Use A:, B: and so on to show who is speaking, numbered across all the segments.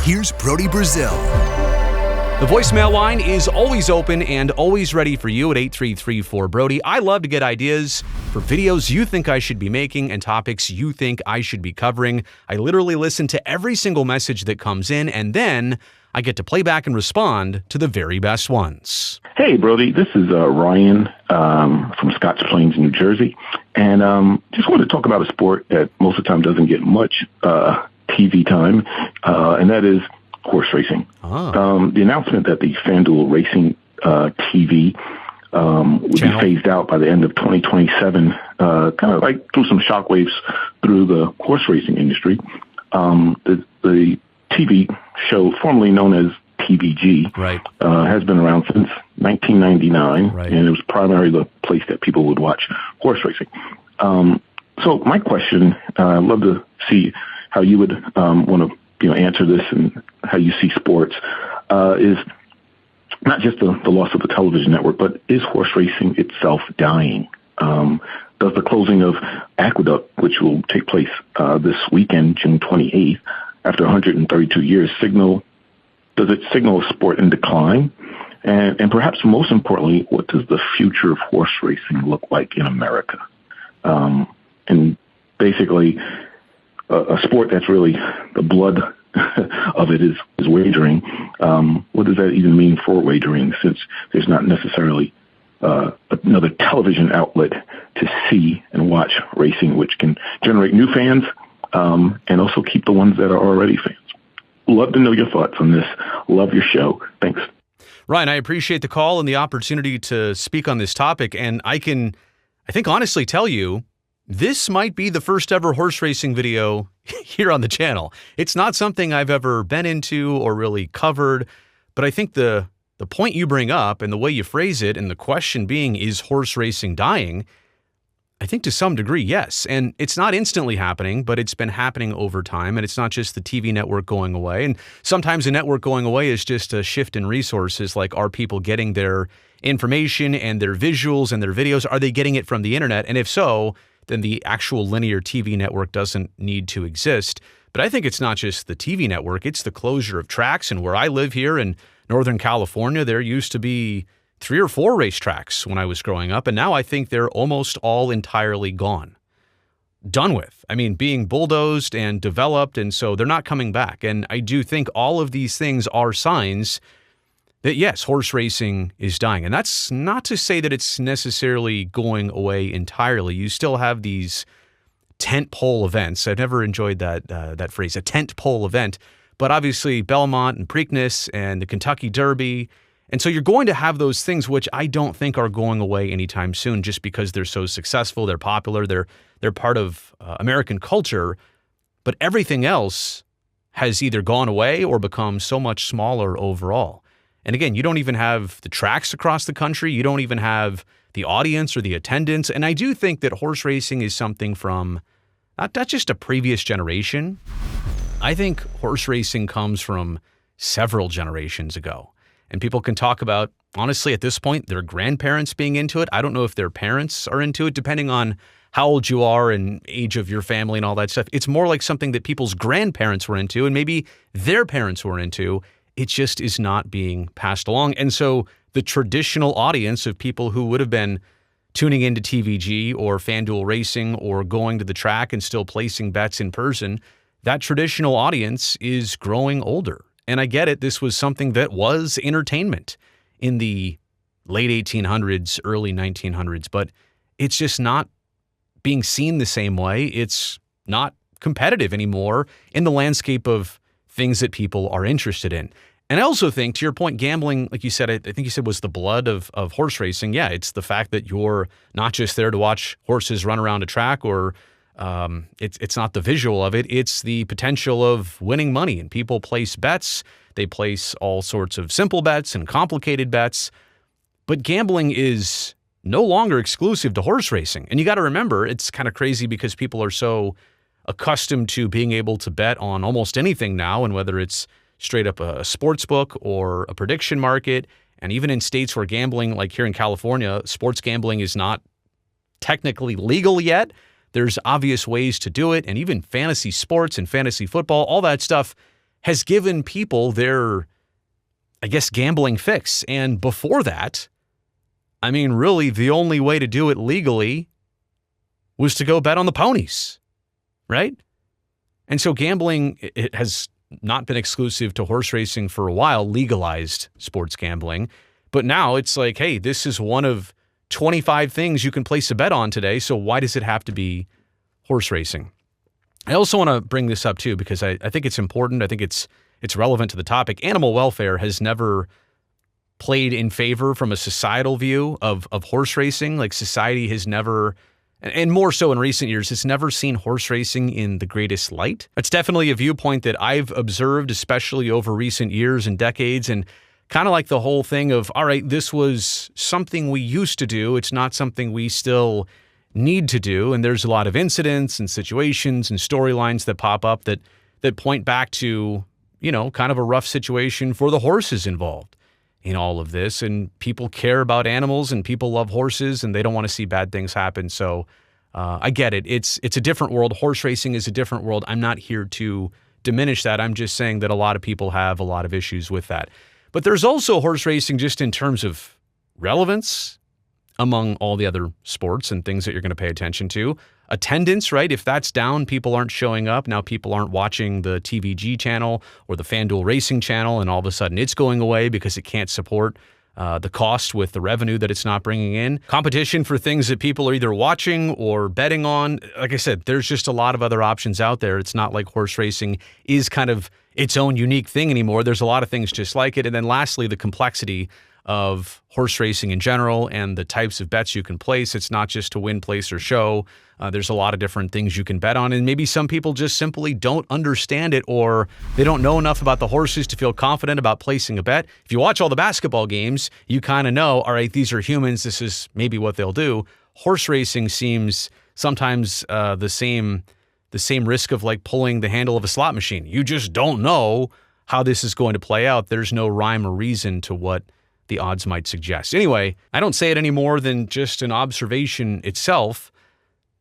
A: here's Brody Brazil.
B: The voicemail line is always open and always ready for you at 833-4Brody. I love to get ideas for videos you think I should be making and topics you think I should be covering. I literally listen to every single message that comes in, and then I get to play back and respond to the very best ones.
C: Hey, Brody. This is Ryan from Scotts Plains, New Jersey. And just wanted to talk about a sport that most of the time doesn't get much TV time, and that is horse racing. The announcement that the FanDuel Racing TV would be phased out by the end of 2027 kind of like threw some shockwaves through the horse racing industry. The TV show, formerly known as TVG, has been around since 1999, and it was primarily the place that people would watch horse racing. So my question, I'd love to see how you would want to answer this and how you see sports, is not just the loss of the television network, but is horse racing itself dying? Does the closing of Aqueduct, which will take place this weekend, June 28th, after 132 years, signal a sport in decline? And perhaps most importantly, what does the future of horse racing look like in America? And basically, a sport that's really the blood of it is wagering. What does that even mean for wagering, since there's not necessarily another television outlet to see and watch racing, which can generate new fans and also keep the ones that are already fans? Love to know your thoughts on this. Love your show. Thanks.
B: Ryan, I appreciate the call and the opportunity to speak on this topic. And I think honestly tell you, this might be the first ever horse racing video here on the channel. It's not something I've ever been into or really covered, but I think the point you bring up and the way you phrase it, and the question being, is horse racing dying? I think to some degree, yes. And it's not instantly happening, but it's been happening over time. And it's not just the TV network going away. And sometimes a network going away is just a shift in resources. Like, are people getting their information and their visuals and their videos? Are they getting it from the internet? And if so, then the actual linear TV network doesn't need to exist. But I think it's not just the TV network, it's the closure of tracks. And where I live here in Northern California, there used to be 3 or 4 racetracks when I was growing up, and now I think they're almost all entirely gone. Done with. I mean, being bulldozed and developed, and so they're not coming back. And I do think all of these things are signs that, yes, horse racing is dying. And that's not to say that it's necessarily going away entirely. You still have these tent pole events. I've never enjoyed that phrase, a tent pole event. But obviously Belmont and Preakness and the Kentucky Derby. And so you're going to have those things, which I don't think are going away anytime soon, just because they're so successful, they're popular, they're part of American culture. But everything else has either gone away or become so much smaller overall. And again, you don't even have the tracks across the country. You don't even have the audience or the attendance. And I do think that horse racing is something from not just a previous generation. I think horse racing comes from several generations ago. And people can talk about, honestly, at this point, their grandparents being into it. I don't know if their parents are into it, depending on how old you are and age of your family and all that stuff. It's more like something that people's grandparents were into and maybe their parents were into. It just is not being passed along. And so the traditional audience of people who would have been tuning into TVG or FanDuel Racing or going to the track and still placing bets in person, that traditional audience is growing older. And I get it, this was something that was entertainment in the late 1800s, early 1900s, but it's just not being seen the same way. It's not competitive anymore in the landscape of things that people are interested in. And I also think, to your point, gambling, like you said, I think you said was the blood of horse racing. Yeah, it's the fact that you're not just there to watch horses run around a track or it's not the visual of it. It's the potential of winning money. And people place bets. They place all sorts of simple bets and complicated bets. But gambling is no longer exclusive to horse racing. And you got to remember, it's kind of crazy because people are so accustomed to being able to bet on almost anything now. And whether it's straight up a sports book or a prediction market, and even in states where gambling, like here in California, sports gambling is not technically legal yet. There's obvious ways to do it, and even fantasy sports and fantasy football, all that stuff has given people their, I guess, gambling fix. And before that, I mean, really, the only way to do it legally was to go bet on the ponies, right? And so gambling, it has not been exclusive to horse racing for a while, legalized sports gambling. But now it's like, hey, this is one of 25 things you can place a bet on today. So why does it have to be horse racing? I also want to bring this up too, because I think it's important. I think it's relevant to the topic. Animal welfare has never played in favor from a societal view of horse racing. Like society has never, and more so in recent years, it's never seen horse racing in the greatest light. It's definitely a viewpoint that I've observed, especially over recent years and decades, and kind of like the whole thing of, all right, this was something we used to do. It's not something we still need to do. And there's a lot of incidents and situations and storylines that pop up that point back to, you know, kind of a rough situation for the horses involved in all of this. And people care about animals and people love horses and they don't want to see bad things happen. So I get it. It's a different world. Horse racing is a different world. I'm not here to diminish that. I'm just saying that a lot of people have a lot of issues with that. But there's also horse racing just in terms of relevance among all the other sports and things that you're going to pay attention to. Attendance, right? If that's down, people aren't showing up. Now people aren't watching the TVG channel or the FanDuel Racing channel, and all of a sudden it's going away because it can't support the cost with the revenue that it's not bringing in. Competition for things that people are either watching or betting on. Like I said, there's just a lot of other options out there. It's not like horse racing is kind of its own unique thing anymore. There's a lot of things just like it. And then lastly, the complexity of horse racing in general and the types of bets you can place. It's not just to win, place, or show. There's a lot of different things you can bet on. And maybe some people just simply don't understand it, or they don't know enough about the horses to feel confident about placing a bet. If you watch all the basketball games, you kind of know, all right, these are humans. This is maybe what they'll do. Horse racing seems sometimes the same risk of like pulling the handle of a slot machine. You just don't know how this is going to play out. There's no rhyme or reason to what the odds might suggest. Anyway, I don't say it any more than just an observation itself.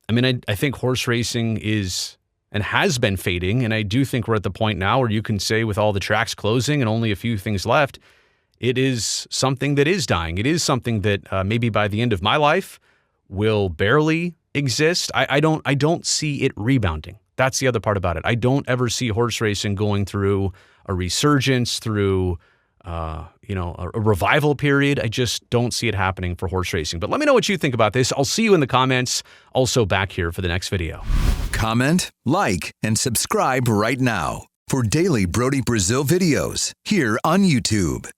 B: I mean, I think horse racing is and has been fading, and I do think we're at the point now where you can say with all the tracks closing and only a few things left, it is something that is dying. It is something that maybe by the end of my life will barely exist. I don't see it rebounding. That's the other part about it. I don't ever see horse racing going through a resurgence, through a revival period. I just don't see it happening for horse racing. But let me know what you think about this. I'll see you in the comments. Also back here for the next video.
A: Comment, like, and subscribe right now for daily Brody Brazil videos here on YouTube.